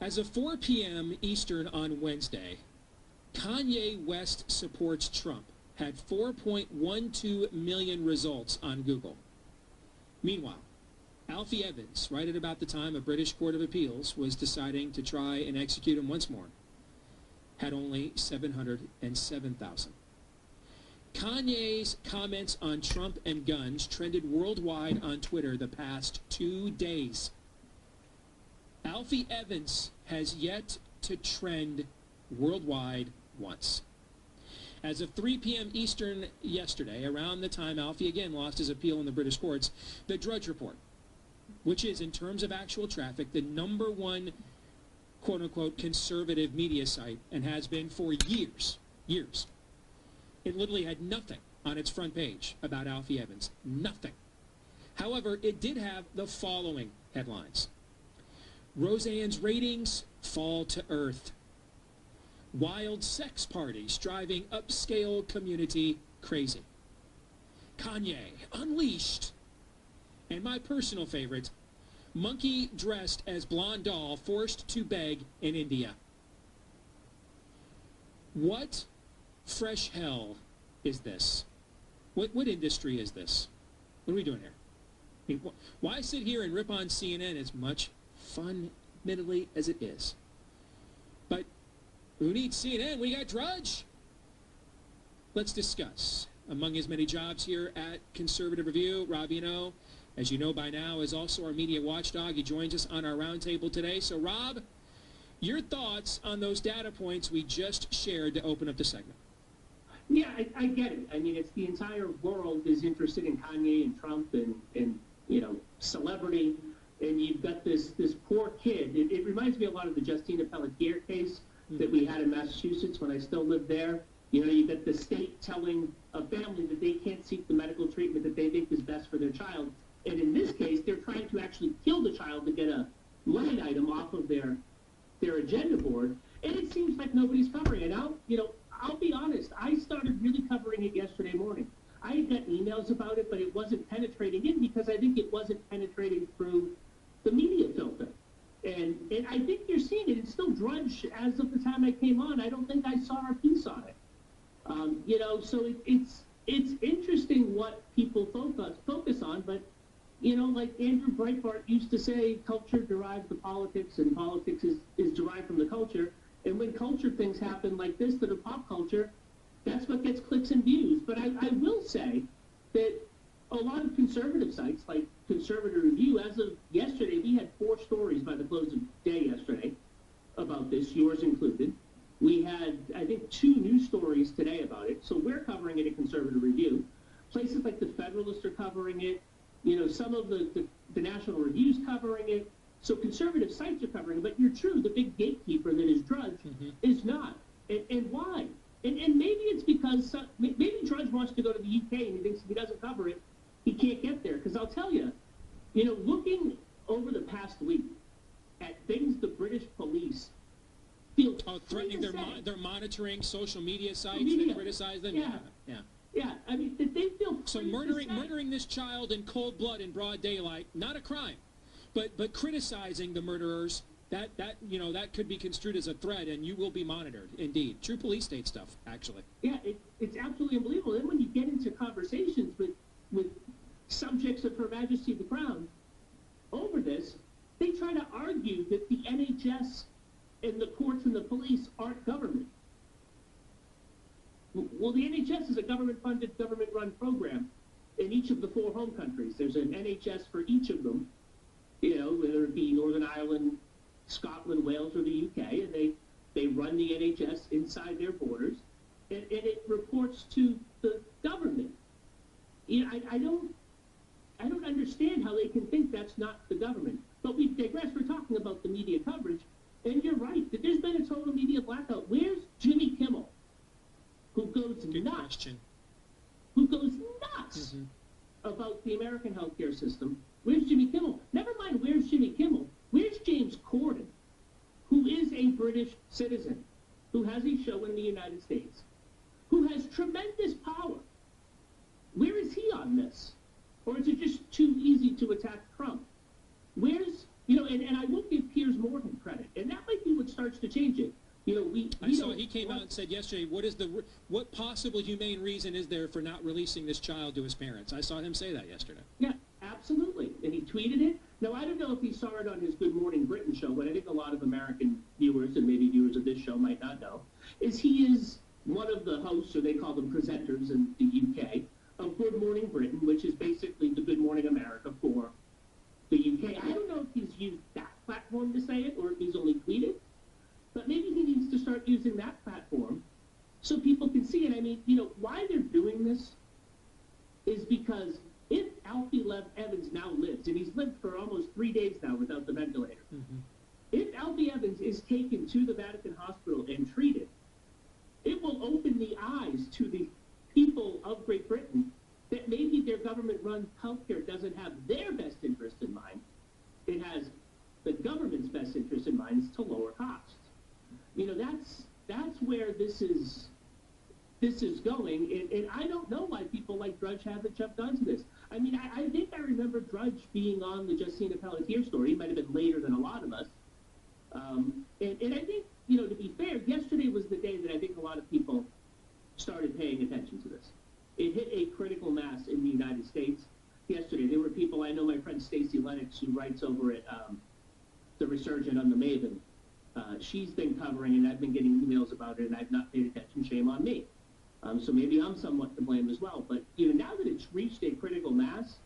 As of 4 p.m. Eastern on Wednesday, Kanye West supports Trump had 4.12 million results on Google. Meanwhile, Alfie Evans, right at about the time a British Court of Appeals was deciding to try and execute him once more, had only 707,000. Kanye's comments on Trump and guns trended worldwide on Twitter the past 2 days. Alfie Evans has yet to trend worldwide once. As of 3 p.m. Eastern yesterday, around the time Alfie again lost his appeal in the British courts, the Drudge Report, which is, in terms of actual traffic, the #1 quote-unquote conservative media site, and has been for years, it literally had nothing on its front page about Alfie Evans. Nothing. However, it did have the following headlines. Roseanne's ratings fall to earth. Wild sex parties driving upscale community crazy. Kanye unleashed. And my personal favorite, monkey dressed as blonde doll forced to beg in India. What fresh hell is this? What industry is this? What are we doing here? I mean, why sit here and rip on CNN as much fun, admittedly, as it is? But who needs CNN? We got Drudge. Let's discuss. Among his many jobs here at Conservative Review, Rob Eno, as you know by now, is also our media watchdog. He joins us on our roundtable today. So, Rob, your thoughts on those data points we just shared to open up the segment? Yeah, I get it. I mean, it's the entire world is interested in Kanye and Trump and you know, celebrity. And you've got this poor kid. It reminds me a lot of the Justina Pelletier case that we had in Massachusetts when I still lived there. You know, you've got the state telling a family that they can't seek the medical treatment that they think is best for their child. And in this case, they're trying to actually kill the child to get a line item off of their agenda board. And it seems like nobody's covering it. I'll be honest, I started really covering it yesterday morning. I had got emails about it, but it wasn't penetrating in because I think it wasn't penetrating through the media filter. And I think you're seeing it. It's still Drudge as of the time I came on. I don't think I saw a piece on it. You know, so it's interesting what people focus on, but, you know, like Andrew Breitbart used to say, culture derives the politics, and politics is derived from the culture. And when culture things happen like this that are pop culture, that's what gets clicks and views. But I will say that a lot of conservative sites, like Conservative Review, as of yesterday, we had 4 stories by the close of day yesterday about this, yours included. We had, I think, 2 news stories today about it, so we're covering it at Conservative Review. Places like the Federalist are covering it. You know, some of the National Review's covering it. So conservative sites are covering it, but you're true, the big gatekeeper that is Drudge is not. And why? And maybe it's because, maybe Drudge wants to go to the UK and he thinks if he doesn't cover it, he can't get there. Because I'll tell you, you know, looking over the past week at things the British police feel threatening, they're monitoring social media sites that criticize them. Yeah, I mean, they feel so murdering this child in cold blood in broad daylight, not a crime, but criticizing the murderers, that you know, that could be construed as a threat, and you will be monitored. Indeed, true police state stuff, actually. Yeah, it's absolutely unbelievable. Then when you get into conversations with subjects of Her Majesty the Crown over this, they try to argue that the NHS and the courts and the police aren't government. Well, the NHS is a government-funded, government-run program in each of the 4 home countries. There's an NHS for each of them, you know, whether it be Northern Ireland, Scotland, Wales, or the UK, and they run the NHS inside their borders, and it reports to the government. You know, I don't understand how they can think that's not the government. But we digress. We're talking about the media coverage, and you're right that there's been a total media blackout. Where's Jimmy Kimmel, who goes nuts? Who goes nuts about the American healthcare system? Where's Jimmy Kimmel? Never mind where's Jimmy Kimmel. Where's James Corden, who is a British citizen, who has a show in the United States, who has tremendous power? Where is he on this? Or is it just too easy to attack Trump? Where's And I will give Piers Morgan credit, and that might be what starts to change it. I saw he came out and said yesterday, what possible humane reason is there for not releasing this child to his parents? I saw him say that yesterday. Yeah, absolutely. And he tweeted it. Now, I don't know if he saw it on his Good Morning Britain show, but I think a lot of American viewers and maybe viewers of this show might not know, is he is one of the hosts, or they call them presenters in the UK, of Good Morning Britain, which is basically the Good Morning America for the UK. I don't know if he's used that platform to say it or if he's only tweeted, but maybe he needs to start using that platform so people can see it. I mean, why they're doing this is because if Alfie Evans now lives, and he's lived for almost 3 days now without the ventilator, if Alfie Evans is taken to the Vatican Hospital and treated, it will open the eyes to the people of Great Britain that maybe their government-run healthcare doesn't have their best interest in mind. It has the government's best interest in mind, is to lower costs. That's where this is going, and I don't know why people like Drudge haven't jumped onto this. I mean, I think I remember Drudge being on the Justina Pelletier story. He might have been later than a lot of us. And I think, to be fair, yesterday was the day that I think a lot of people started paying attention to this. It hit a critical mass in the United States yesterday. There were people, I know my friend Stacey Lennox, who writes over at The Resurgent on the Maven. She's been covering, and I've been getting emails about it, and I've not paid attention. Shame on me. So maybe I'm somewhat to blame as well. But now that it's reached a critical mass,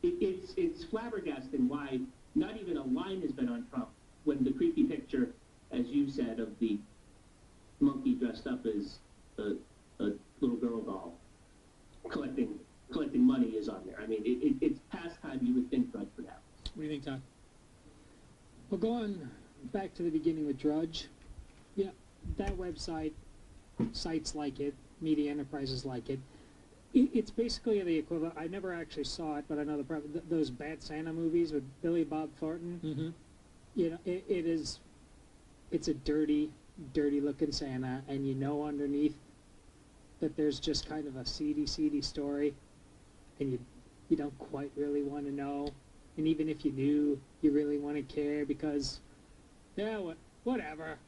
it's flabbergasting why not even a line has been on Trump when the creepy picture, as you said, of the monkey dressed up as a little girl doll collecting money is on there. I mean, it's past time you would think Drudge would have. What do you think, Todd? Well, going back to the beginning with Drudge, that website, sites like it, media enterprises like it, it's basically the equivalent. I never actually saw it, but I know those Bad Santa movies with Billy Bob Thornton. It's a dirty looking Santa, and underneath that there's just kind of a seedy story, and you don't quite really want to know, and even if you knew, you really want to care because, whatever,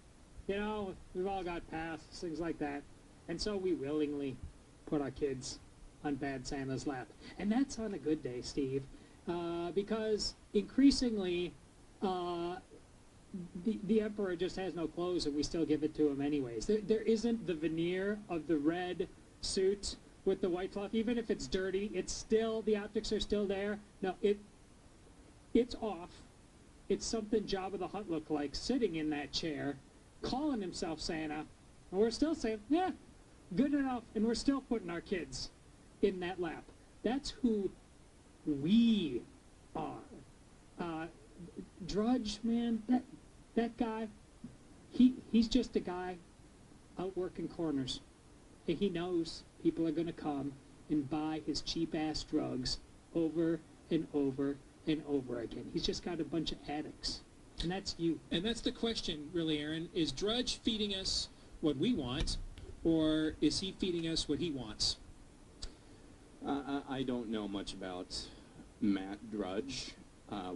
we've all got pasts, things like that, and so we willingly put our kids on Bad Santa's lap, and that's on a good day, Steve, because increasingly, the emperor just has no clothes, and we still give it to him anyways. There isn't the veneer of the red suit with the white fluff. Even if it's dirty, it's still, the optics are still there. No, it's off. It's something Jabba the Hutt looked like, sitting in that chair, calling himself Santa, and we're still saying, yeah, good enough, and we're still putting our kids in that lap. That's who we are. Drudge, man, that guy, he's just a guy out working corners. And he knows people are going to come and buy his cheap-ass drugs over and over and over again. He's just got a bunch of addicts. And that's you. And that's the question, really, Aaron. Is Drudge feeding us what we want, or is he feeding us what he wants? I don't know much about Matt Drudge.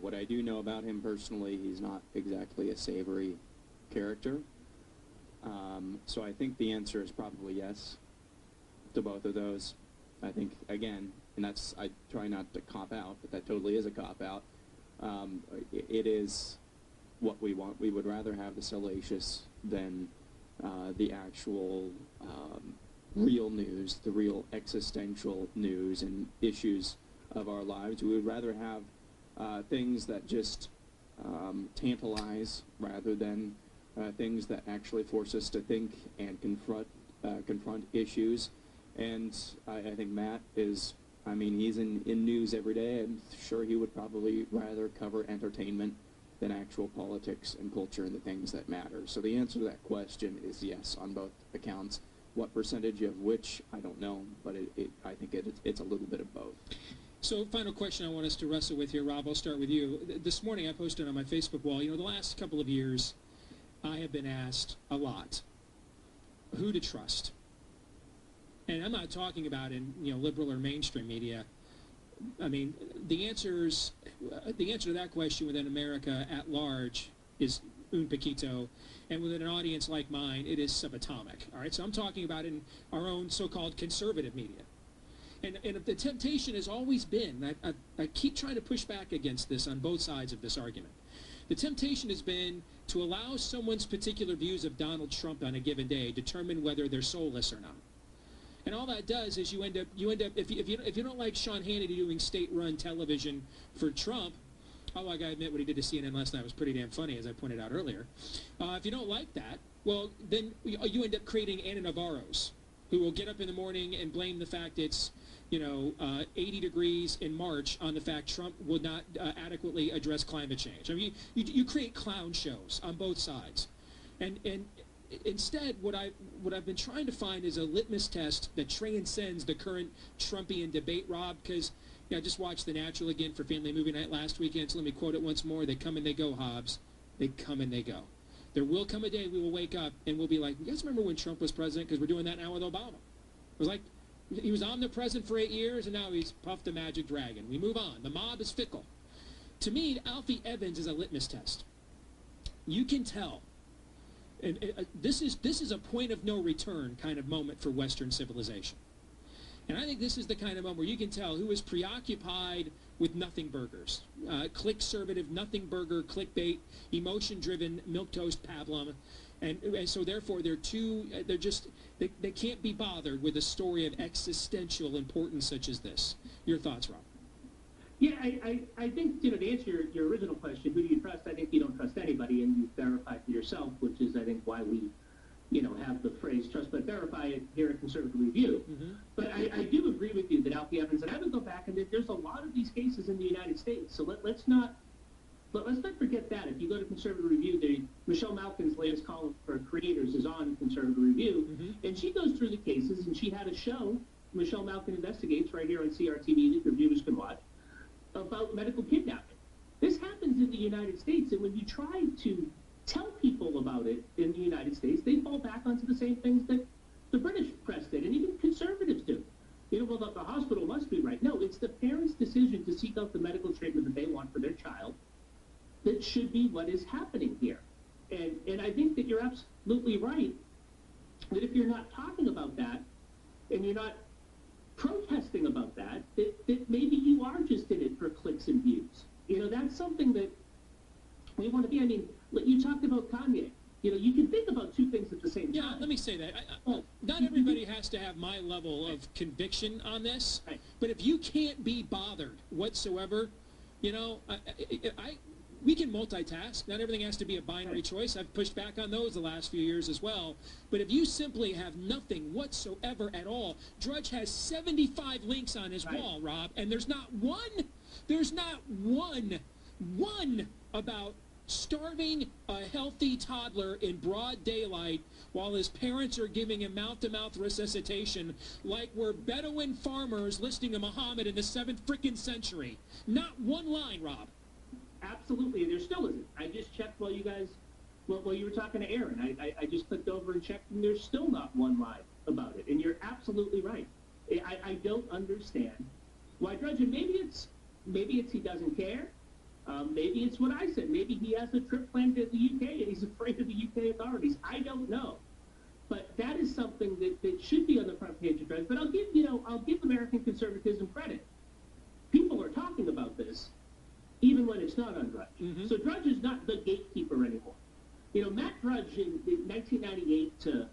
What I do know about him personally, he's not exactly a savory character. So I think the answer is probably yes to both of those. I think, again, and I try not to cop out, but that totally is a cop out. It is what we want. We would rather have the salacious than the actual real news, the real existential news and issues of our lives. We would rather have things that just tantalize rather than things that actually force us to think and confront issues. And I think Matt is, he's in news every day. I'm sure he would probably rather cover entertainment than actual politics and culture and the things that matter. So the answer to that question is yes on both accounts. What percentage of which, I don't know, but I think it's a little bit of both. So final question I want us to wrestle with here, Rob, I'll start with you. This morning I posted on my Facebook wall, the last couple of years I have been asked a lot who to trust. And I'm not talking about in liberal or mainstream media. I mean, the answer to that question within America at large is un poquito, and within an audience like mine, it is subatomic. All right, so I'm talking about in our own so-called conservative media. And the temptation has always been, I keep trying to push back against this on both sides of this argument. The temptation has been to allow someone's particular views of Donald Trump on a given day determine whether they're soulless or not. And all that does is you end up if you don't like Sean Hannity doing state-run television for Trump, although I gotta admit what he did to CNN last night was pretty damn funny, as I pointed out earlier. If you don't like that, well, then you end up creating Anna Navarro's, who will get up in the morning and blame the fact it's 80 degrees in March on the fact Trump would not adequately address climate change. I mean, you create clown shows on both sides, and instead, what I've been trying to find is a litmus test that transcends the current Trumpian debate, Rob, because I just watched The Natural again for family movie night last weekend, so let me quote it once more. They come and they go, Hobbs. They come and they go. There will come a day we will wake up and we'll be like, you guys remember when Trump was president? Because we're doing that now with Obama. It was like, he was omnipresent for 8 years, and now he's puffed a magic dragon. We move on. The mob is fickle. To me, Alfie Evans is a litmus test. You can tell. And this is a point of no return kind of moment for Western civilization. And I think this is the kind of moment where you can tell who is preoccupied with nothing burgers. Click-servative, nothing burger, clickbait, emotion-driven, milquetoast pablum. And so therefore they can't be bothered with a story of existential importance such as this. Your thoughts, Rob? Yeah, I think, to answer your original question, who do you trust? I think you don't trust anybody, and you verify for yourself, which is, I think, why we, have the phrase trust but verify it here at Conservative Review. Mm-hmm. But I do agree with you that Alfie Evans, and I would go back, and there's a lot of these cases in the United States, so let's not forget that. If you go to Conservative Review, Michelle Malkin's latest column for creators is on Conservative Review, mm-hmm. and she goes through the cases, and she had a show, Michelle Malkin Investigates, right here on CRTV that your viewers can watch, about medical kidnapping. This happens in the United States, and when you try to tell people about it in the United States, they fall back onto the same things that the British press did, and even conservatives do. Well, the hospital must be right. No, it's the parents' decision to seek out the medical treatment that they want for their child that should be what is happening here. And I think that you're absolutely right that if you're not talking about that and you're not protesting about that maybe you are just in it for clicks and views. That's something that we want to be. I mean, you talked about Kanye. You can think about two things at the same time. Yeah, let me say that. Not everybody has to have my level of conviction on this, right. But if you can't be bothered whatsoever, we can multitask. Not everything has to be a binary choice. I've pushed back on those the last few years as well. But if you simply have nothing whatsoever at all, Drudge has 75 links on his wall, Rob, and there's not one about starving a healthy toddler in broad daylight while his parents are giving him mouth-to-mouth resuscitation like we're Bedouin farmers listening to Muhammad in the 7th frickin' century. Not one line, Rob. Absolutely, and there still isn't. I just checked while you were talking to Aaron. I just clicked over and checked, and there's still not one line about it. And you're absolutely right. I don't understand why Drudge. And maybe it's he doesn't care. Maybe it's what I said. Maybe he has a trip planned to the UK and he's afraid of the UK authorities. I don't know. But that is something that should be on the front page of Drudge. But I'll give American conservatism credit. People are talking about this, even when it's not on Drudge. Mm-hmm. So Drudge is not the gatekeeper anymore. Matt Drudge in 1998 to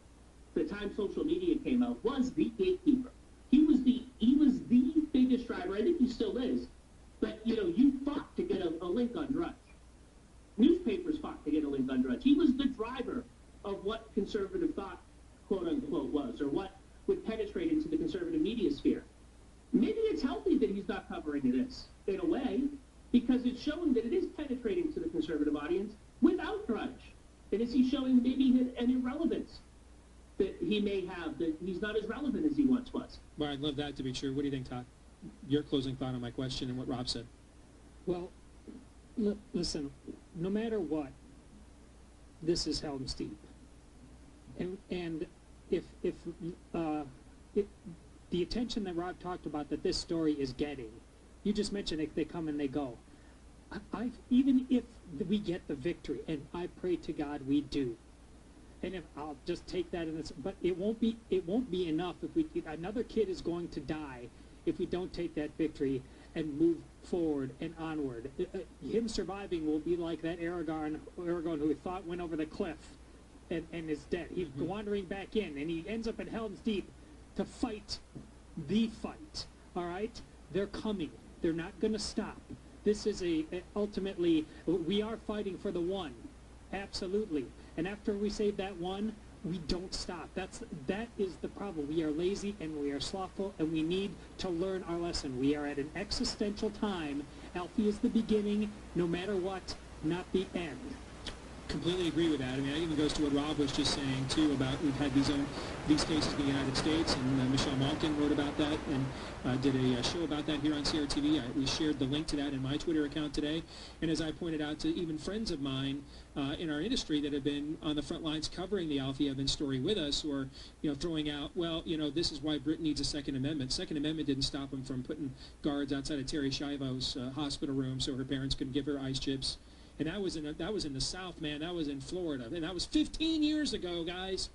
the time social media came out was the gatekeeper. He was the biggest driver. I think he still is. But, you fought to get a link on Drudge. Newspapers fought to get a link on Drudge. He was the driver of what conservative thought, quote unquote, was, or what would penetrate into the conservative media sphere. Maybe it's healthy that he's not covering this, in a way, because it's showing that it is penetrating to the conservative audience without Drudge. And is he showing maybe an irrelevance that he may have, that he's not as relevant as he once was? Well, I'd love that to be true. What do you think, Todd? Your closing thought on my question and what Rob said. Well, listen, no matter what, this is Helm's Deep. And if the attention that Rob talked about that this story is getting You just mentioned it, they come and they go. Even if we get the victory, and I pray to God we do, and if I'll just take that in this, but it won't be enough if another kid is going to die if we don't take that victory and move forward and onward. Him surviving will be like that Aragorn who we thought went over the cliff and is dead. He's wandering back in, and he ends up in Helm's Deep to fight the fight. All right? They're coming. They're not going to stop. This is ultimately, we are fighting for the one. Absolutely. And after we save that one, we don't stop. That is the problem. We are lazy and we are slothful, and we need to learn our lesson. We are at an existential time. Alfie is the beginning, no matter what, not the end. Completely agree with that. I mean, that even goes to what Rob was just saying too about we've had these cases in the United States, and Michelle Malkin wrote about that and did a show about that here on CRTV. We shared the link to that in my Twitter account today, and as I pointed out to even friends of mine in our industry that have been on the front lines covering the Alfie Evans story with us, who are throwing out, well, this is why Britain needs a Second Amendment. Second Amendment didn't stop him from putting guards outside of Terry Schiavo's hospital room so her parents couldn't give her ice chips. And that was in the South, man. That was in Florida. And that was 15 years ago, guys.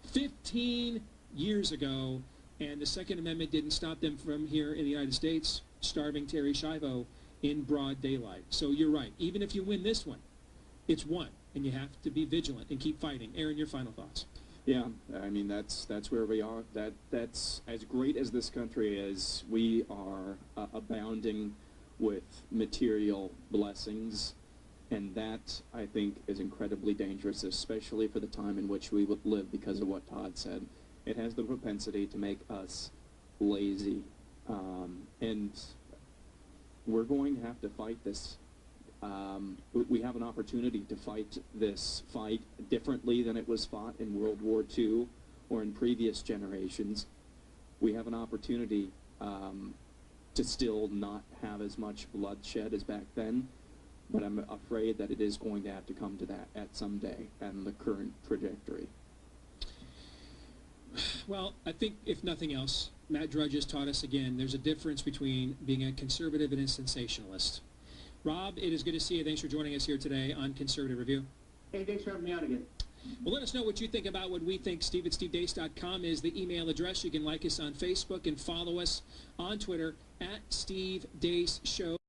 15 years ago. And the Second Amendment didn't stop them from here in the United States starving Terry Schiavo in broad daylight. So you're right. Even if you win this one, it's one. And you have to be vigilant and keep fighting. Aaron, your final thoughts. Yeah, I mean, that's where we are. That's as great as this country is. We are abounding with material blessings. And that, I think, is incredibly dangerous, especially for the time in which we live, because of what Todd said. It has the propensity to make us lazy. And we're going to have to fight this. We have an opportunity to fight this fight differently than it was fought in World War II or in previous generations. We have an opportunity to still not have as much bloodshed as back then. But I'm afraid that it is going to have to come to that at some day and the current trajectory. Well, I think, if nothing else, Matt Drudge has taught us again there's a difference between being a conservative and a sensationalist. Rob, it is good to see you. Thanks for joining us here today on Conservative Review. Hey, thanks for having me on again. Well, let us know what you think about what we think. Steve at stevedeace.com is the email address. You can like us on Facebook and follow us on Twitter at Steve Deace Show.